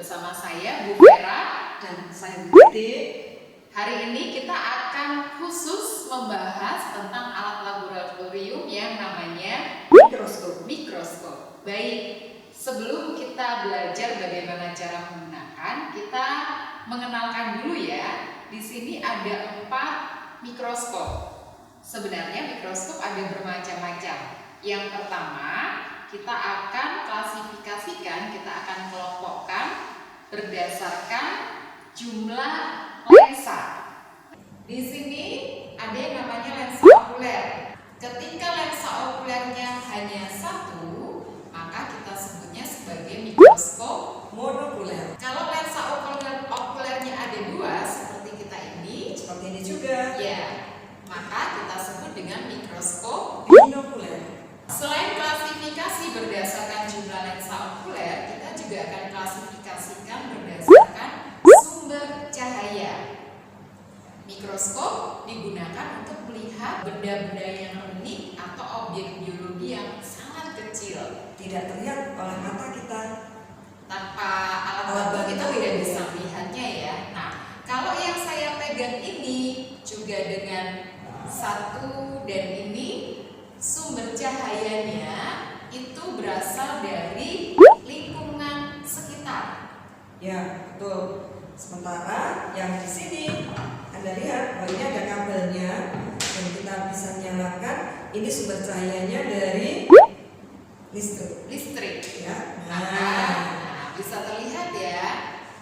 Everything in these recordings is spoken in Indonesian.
bersama saya Bu Vera dan saya Budi. Hari ini kita akan khusus membahas tentang alat laboratorium yang namanya mikroskop. Baik, sebelum kita belajar bagaimana cara menggunakan, kita mengenalkan dulu ya. Di sini ada 4 mikroskop. Sebenarnya mikroskop ada bermacam-macam. Yang pertama, kita akan klasifikasikan, kita akan kelompokkan berdasarkan jumlah lensa. Di sini ada yang namanya lensa okuler. Ketika lensa okulernya hanya 1, maka kita sebutnya sebagai mikroskop Monokuler. Kalau lensa okulernya ada 2, seperti Seperti ini juga. ya, maka kita sebut dengan mikroskop. Binokuler. Selain klasifikasi berdasarkan jumlah lensa okuler, kita juga akan klasifikasikan berdasarkan sumber cahaya. Mikroskop digunakan untuk melihat benda-benda yang unik atau objek biologi yang sangat kecil. Tidak terlihat oleh mata kita. Tanpa alat bantu kita tidak bisa melihatnya ya. Nah, kalau yang saya pegang ini juga dengan 1 dan ini sumber cahayanya itu berasal dari lingkungan sekitar. Ya, betul. Sementara yang di sini Anda lihat bahwa ini ada kabelnya dan kita bisa nyalakan. Ini sumber cahayanya dari listrik. Ya. Nah, bisa terlihat ya.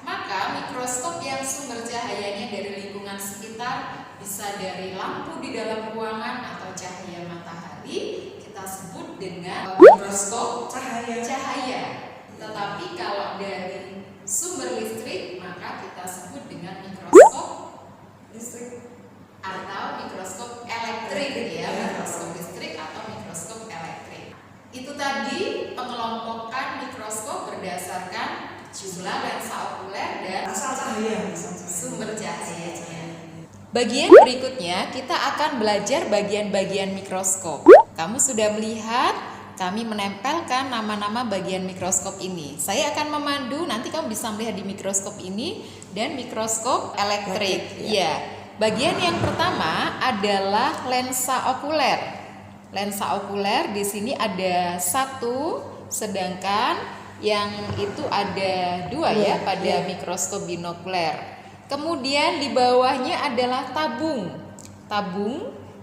Maka mikroskop yang sumber cahayanya dari lingkungan sekitar bisa dari lampu di dalam ruangan atau cahaya matahari, kita sebut dengan mikroskop cahaya. Tetapi kalau dari sumber listrik, maka kita sebut dengan mikroskop listrik atau mikroskop elektrik ya, mikroskop listrik atau mikroskop elektrik. Itu tadi pengelompokan mikroskop berdasarkan jumlah lensa okuler dan asal cahaya. sumber cahayanya. Bagian berikutnya kita akan belajar bagian-bagian mikroskop. Kamu sudah melihat kami menempelkan nama-nama bagian mikroskop ini. Saya akan memandu, nanti kamu bisa melihat di mikroskop ini dan mikroskop elektrik. Ya. Bagian yang pertama adalah lensa okuler. Lensa okuler di sini ada 1, sedangkan yang itu ada 2 ya pada mikroskop binokuler. Kemudian di bawahnya adalah tabung,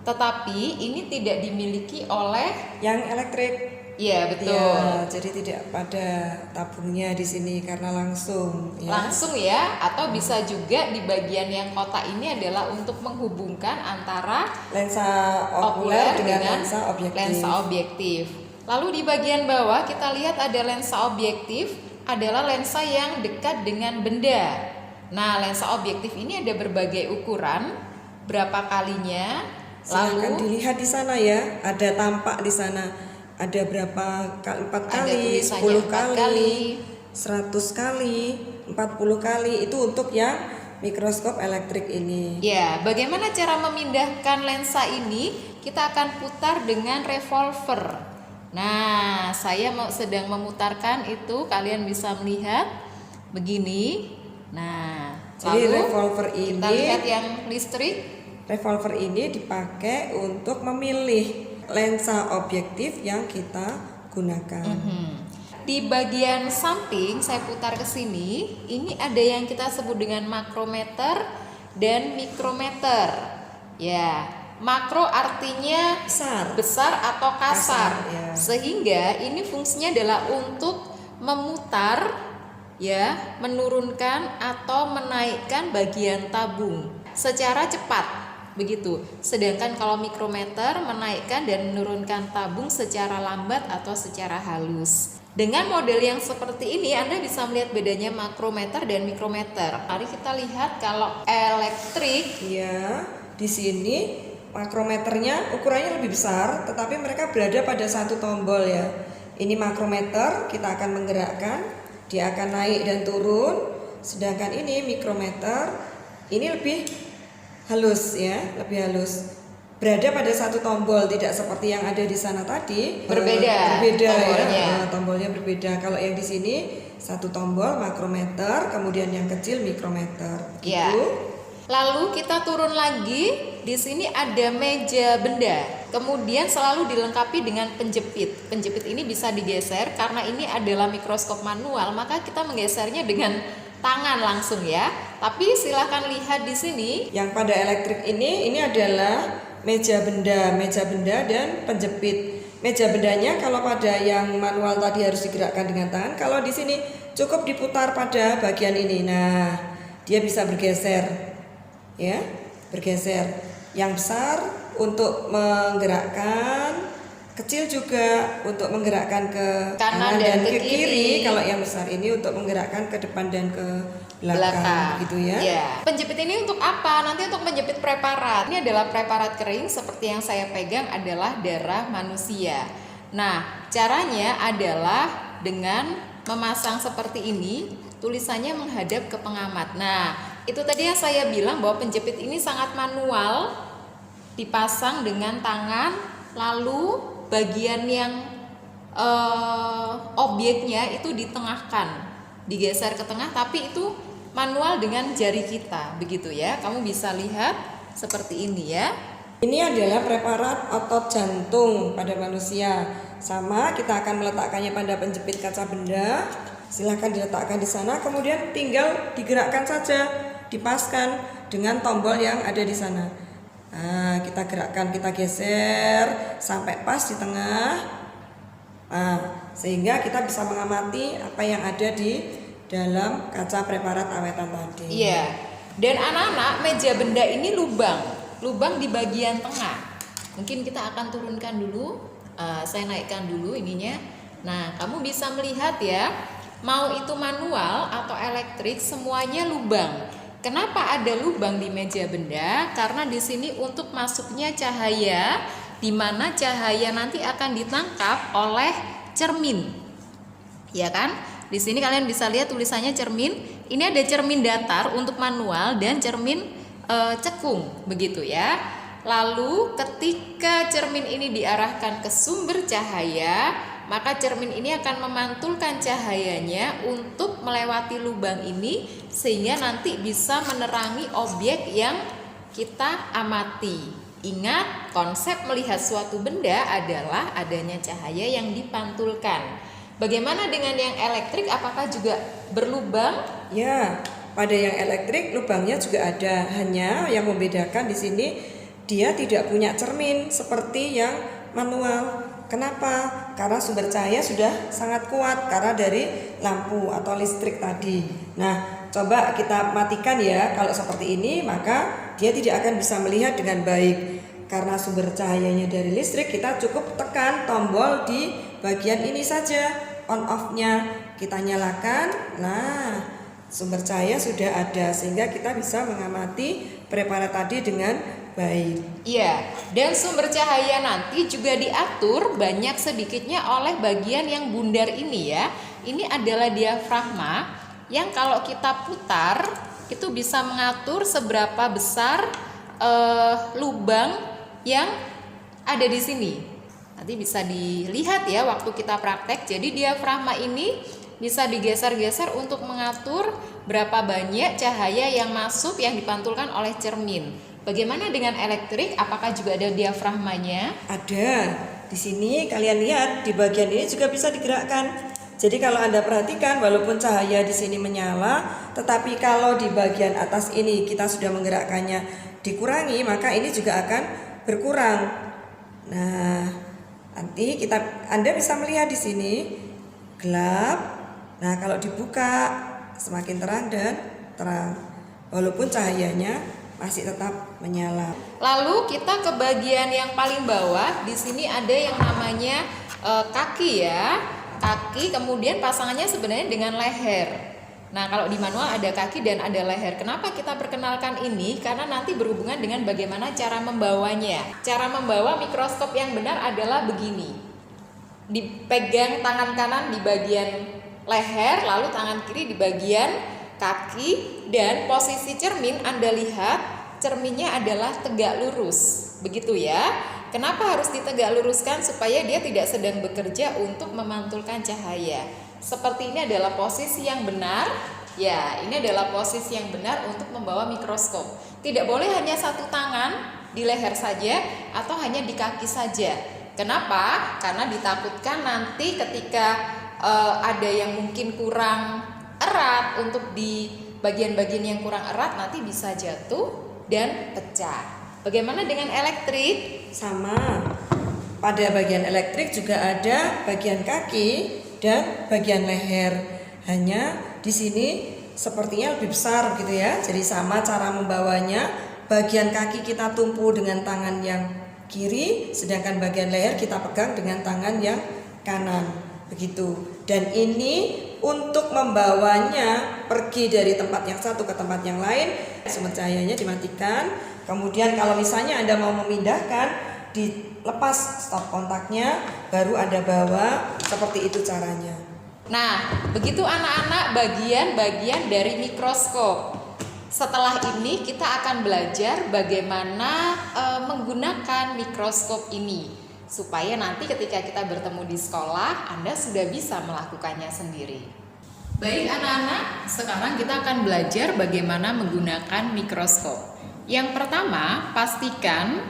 tetapi ini tidak dimiliki oleh yang elektrik. Ya betul. Ya, jadi tidak pada tabungnya di sini karena langsung. Ya. Langsung ya, atau bisa juga di bagian yang kotak ini adalah untuk menghubungkan antara lensa okuler dengan lensa objektif. Lalu di bagian bawah kita lihat ada lensa objektif, adalah lensa yang dekat dengan benda. Nah, lensa objektif ini ada berbagai ukuran, berapa kalinya. Silakan dilihat di sana ya, ada tampak di sana. Ada berapa kali? 4 kali, 10 kali, 100 kali, 40 kali. Itu untuk yang mikroskop elektrik ini. Ya, bagaimana cara memindahkan lensa ini? Kita akan putar dengan revolver. Nah, saya sedang memutarkan itu, kalian bisa melihat begini. Nah, jadi lalu revolver ini, kita lihat yang listrik. Revolver ini dipakai untuk memilih lensa objektif yang kita gunakan. Di bagian samping saya putar ke sini, ini ada yang kita sebut dengan makrometer dan mikrometer. Ya, makro artinya besar atau kasar. Ya. Sehingga ini fungsinya adalah untuk memutar ya, menurunkan atau menaikkan bagian tabung secara cepat. Begitu. Sedangkan kalau mikrometer menaikkan dan menurunkan tabung secara lambat atau secara halus. Dengan model yang seperti ini Anda bisa melihat bedanya makrometer dan mikrometer. Mari kita lihat kalau elektrik. Ya, di sini makrometernya ukurannya lebih besar, tetapi mereka berada pada 1 tombol ya. Ini makrometer, kita akan menggerakkan, dia akan naik dan turun. Sedangkan ini mikrometer, ini lebih halus ya, lebih halus. Berada pada 1 tombol, tidak seperti yang ada di sana tadi. Berbeda tombolnya. ya. Tombolnya berbeda. Kalau yang di sini satu tombol makrometer, kemudian yang kecil mikrometer. Ya. Lalu kita turun lagi, di sini ada meja benda. Kemudian selalu dilengkapi dengan penjepit. Penjepit ini bisa digeser karena ini adalah mikroskop manual, maka kita menggesernya dengan tangan langsung ya. Tapi silahkan lihat di sini. Yang pada elektrik ini adalah meja benda dan penjepit. Meja bendanya kalau pada yang manual tadi harus digerakkan dengan tangan, kalau di sini cukup diputar pada bagian ini. Nah, dia bisa bergeser. Ya, bergeser. Yang besar untuk menggerakkan, kecil juga untuk menggerakkan ke kanan dan ke kiri. Kalau yang besar ini untuk menggerakkan ke depan dan ke belakang gitu ya. Penjepit ini untuk apa? Nanti untuk menjepit preparat. Ini adalah preparat kering seperti yang saya pegang adalah darah manusia. Nah, caranya adalah dengan memasang seperti ini, tulisannya menghadap ke pengamat. Nah, itu tadi yang saya bilang bahwa penjepit ini sangat manual, dipasang dengan tangan, lalu bagian yang objeknya itu ditengahkan, digeser ke tengah, tapi itu manual dengan jari kita, begitu ya. Kamu bisa lihat seperti ini ya. Ini adalah preparat otot jantung pada manusia. Sama, kita akan meletakkannya pada penjepit kaca benda. Silahkan diletakkan di sana, kemudian tinggal digerakkan saja, dipaskan dengan tombol yang ada di sana. Nah, kita gerakkan, kita geser sampai pas di tengah. Nah, sehingga kita bisa mengamati apa yang ada di dalam kaca preparat awetan tadi. Iya. Dan anak-anak, meja benda ini lubang di bagian tengah. Mungkin kita akan turunkan dulu. Saya naikkan dulu ininya. Nah, kamu bisa melihat ya, mau itu manual atau elektrik, semuanya lubang. Kenapa ada lubang di meja benda? Karena di sini untuk masuknya cahaya, di mana cahaya nanti akan ditangkap oleh cermin. Ya kan? Di sini kalian bisa lihat tulisannya cermin. Ini ada cermin datar untuk manual dan cermin cekung, begitu ya. Lalu ketika cermin ini diarahkan ke sumber cahaya, maka cermin ini akan memantulkan cahayanya untuk melewati lubang ini sehingga nanti bisa menerangi objek yang kita amati. Ingat, konsep melihat suatu benda adalah adanya cahaya yang dipantulkan. Bagaimana dengan yang elektrik? Apakah juga berlubang? Ya, pada yang elektrik lubangnya juga ada. Hanya yang membedakan di sini dia tidak punya cermin seperti yang manual. Kenapa? Karena sumber cahaya sudah sangat kuat karena dari lampu atau listrik tadi. Nah, coba kita matikan ya. Kalau seperti ini maka dia tidak akan bisa melihat dengan baik. Karena sumber cahayanya dari listrik, kita cukup tekan tombol di bagian ini saja, on off-nya kita nyalakan. Nah, sumber cahaya sudah ada sehingga kita bisa mengamati preparat tadi dengan baik. Iya, dan sumber cahaya nanti juga diatur banyak sedikitnya oleh bagian yang bundar ini ya. Ini adalah diafragma yang kalau kita putar itu bisa mengatur seberapa besar lubang yang ada di sini. Nanti bisa dilihat ya waktu kita praktek. Jadi diafragma ini bisa digeser-geser untuk mengatur berapa banyak cahaya yang masuk yang dipantulkan oleh cermin. Bagaimana dengan elektrik? Apakah juga ada diafragmanya? Ada. Di sini kalian lihat di bagian ini juga bisa digerakkan. Jadi kalau Anda perhatikan walaupun cahaya di sini menyala, tetapi kalau di bagian atas ini kita sudah menggerakkannya dikurangi, maka ini juga akan berkurang. Nah, nanti Anda bisa melihat di sini gelap. Nah, kalau dibuka semakin terang dan terang. Walaupun cahayanya masih tetap menyala. Lalu kita ke bagian yang paling bawah. Di sini ada yang namanya kaki ya. Kaki kemudian pasangannya sebenarnya dengan leher. Nah, kalau di manual ada kaki dan ada leher. Kenapa kita perkenalkan ini? Karena nanti berhubungan dengan bagaimana cara membawanya. Cara membawa mikroskop yang benar adalah begini. Dipegang tangan kanan di bagian leher, lalu tangan kiri di bagian kaki, dan posisi cermin Anda lihat cerminnya adalah tegak lurus. Begitu ya. Kenapa harus ditegak luruskan? Supaya dia tidak sedang bekerja untuk memantulkan cahaya. seperti ini adalah posisi yang benar. Ya, ini adalah posisi yang benar untuk membawa mikroskop. Tidak boleh hanya satu tangan di leher saja atau hanya di kaki saja. Kenapa? Karena ditakutkan nanti ketika ada yang mungkin kurang erat, untuk di bagian-bagian yang kurang erat nanti bisa jatuh dan pecah. Bagaimana dengan elektrik? Sama. Pada bagian elektrik juga ada bagian kaki dan bagian leher. Hanya di sini sepertinya lebih besar gitu ya. Jadi sama cara membawanya. Bagian kaki kita tumpu dengan tangan yang kiri, sedangkan bagian leher kita pegang dengan tangan yang kanan. Begitu. Dan ini untuk membawanya pergi dari tempat yang satu ke tempat yang lain, sumber cahayanya dimatikan. Kemudian kalau misalnya Anda mau memindahkan, dilepas stop kontaknya, baru Anda bawa. Seperti itu caranya. Nah, begitu anak-anak bagian-bagian dari mikroskop. Setelah ini kita akan belajar bagaimana menggunakan mikroskop ini, supaya nanti ketika kita bertemu di sekolah, Anda sudah bisa melakukannya sendiri. Baik anak-anak, sekarang kita akan belajar bagaimana menggunakan mikroskop. Yang pertama, pastikan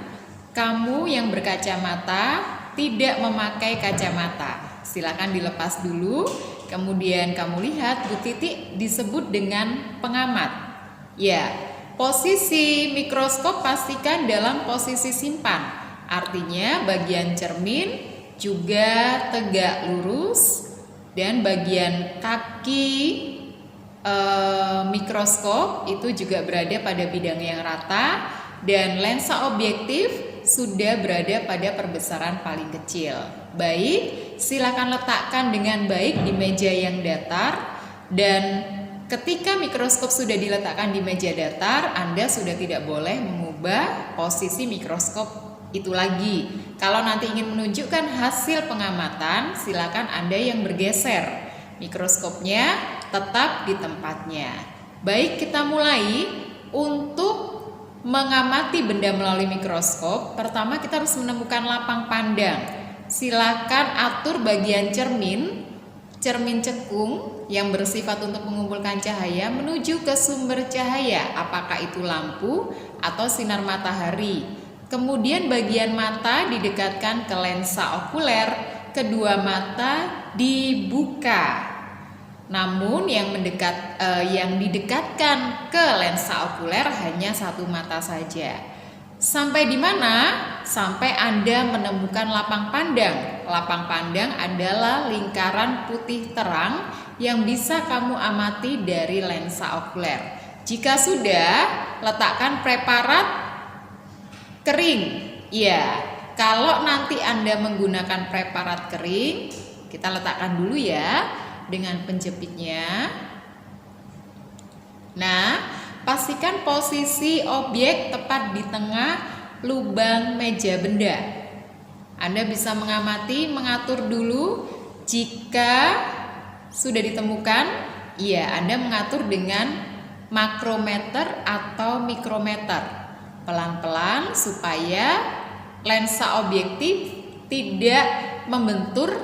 kamu yang berkacamata tidak memakai kacamata. Silakan dilepas dulu, kemudian kamu lihat Bu Titik disebut dengan pengamat. Ya, posisi mikroskop pastikan dalam posisi simpan. Artinya bagian cermin juga tegak lurus dan bagian kaki mikroskop itu juga berada pada bidang yang rata dan lensa objektif sudah berada pada perbesaran paling kecil. Baik, silakan letakkan dengan baik di meja yang datar, dan ketika mikroskop sudah diletakkan di meja datar, Anda sudah tidak boleh mengubah posisi mikroskop itu lagi. Kalau nanti ingin menunjukkan hasil pengamatan, silakan Anda yang bergeser. Mikroskopnya tetap di tempatnya. Baik, kita mulai. Untuk mengamati benda melalui mikroskop, pertama kita harus menemukan lapang pandang. Silakan atur bagian cermin cekung yang bersifat untuk mengumpulkan cahaya menuju ke sumber cahaya, apakah itu lampu atau sinar matahari. Kemudian bagian mata didekatkan ke lensa okuler, kedua mata dibuka. Namun yang didekatkan ke lensa okuler hanya satu mata saja. Sampai di mana? Sampai Anda menemukan lapang pandang. Lapang pandang adalah lingkaran putih terang yang bisa kamu amati dari lensa okuler. Jika sudah, letakkan preparat kering. Ya, kalau nanti Anda menggunakan preparat kering, kita letakkan dulu ya dengan penjepitnya. Nah, pastikan posisi objek tepat di tengah lubang meja benda. Anda bisa mengatur dulu. Jika sudah ditemukan, ya Anda mengatur dengan makrometer atau mikrometer. Pelan-pelan supaya lensa objektif tidak membentur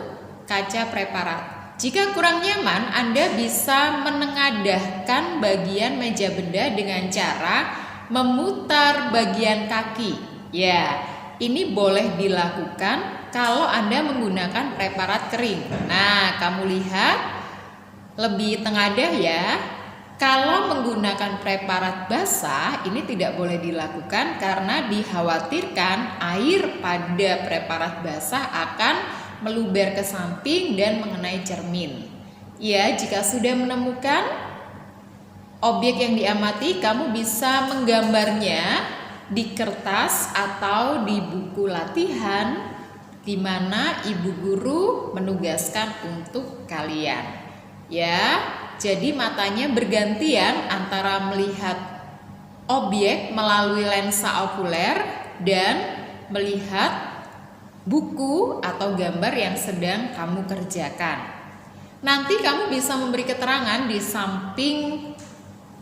kaca preparat. Jika kurang nyaman, Anda bisa menengadahkan bagian meja benda dengan cara memutar bagian kaki. Ya, ini boleh dilakukan kalau Anda menggunakan preparat kering. Nah, kamu lihat lebih tengadah ya. Kalau menggunakan preparat basah, ini tidak boleh dilakukan karena dikhawatirkan air pada preparat basah akan meluber ke samping dan mengenai cermin. Ya, jika sudah menemukan objek yang diamati, kamu bisa menggambarnya di kertas atau di buku latihan di mana ibu guru menugaskan untuk kalian. Ya, jadi matanya bergantian antara melihat objek melalui lensa okuler dan melihat buku atau gambar yang sedang kamu kerjakan. Nanti kamu bisa memberi keterangan di samping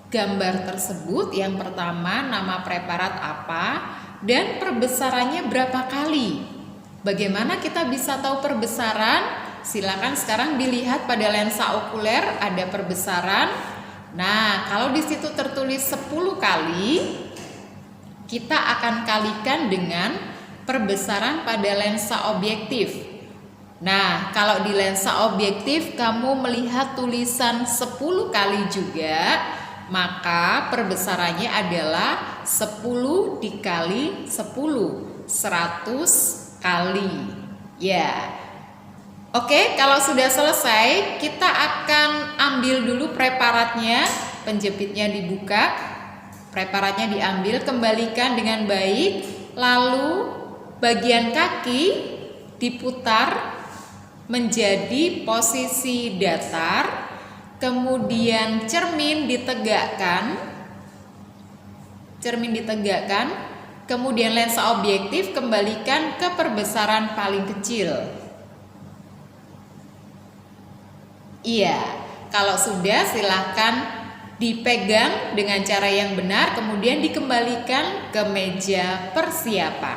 gambar tersebut. Yang pertama, nama preparat apa dan perbesarannya berapa kali. Bagaimana kita bisa tahu perbesaran? silakan sekarang dilihat pada lensa okuler ada perbesaran. Nah, kalau di situ tertulis 10 kali, kita akan kalikan dengan perbesaran pada lensa objektif. Nah, kalau di lensa objektif kamu melihat tulisan 10 kali juga, maka perbesarannya adalah 10 dikali 10, 100 kali. Ya. Oke, kalau sudah selesai, kita akan ambil dulu preparatnya. Penjepitnya dibuka, preparatnya diambil, kembalikan dengan baik. Lalu bagian kaki diputar menjadi posisi datar. Kemudian cermin ditegakkan. Kemudian lensa objektif kembalikan ke perbesaran paling kecil. Iya, kalau sudah silahkan dipegang dengan cara yang benar, kemudian dikembalikan ke meja persiapan.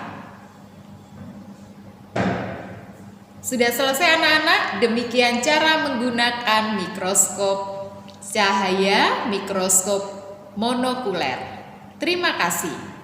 Sudah selesai anak-anak? Demikian cara menggunakan mikroskop cahaya, mikroskop monokuler. Terima kasih.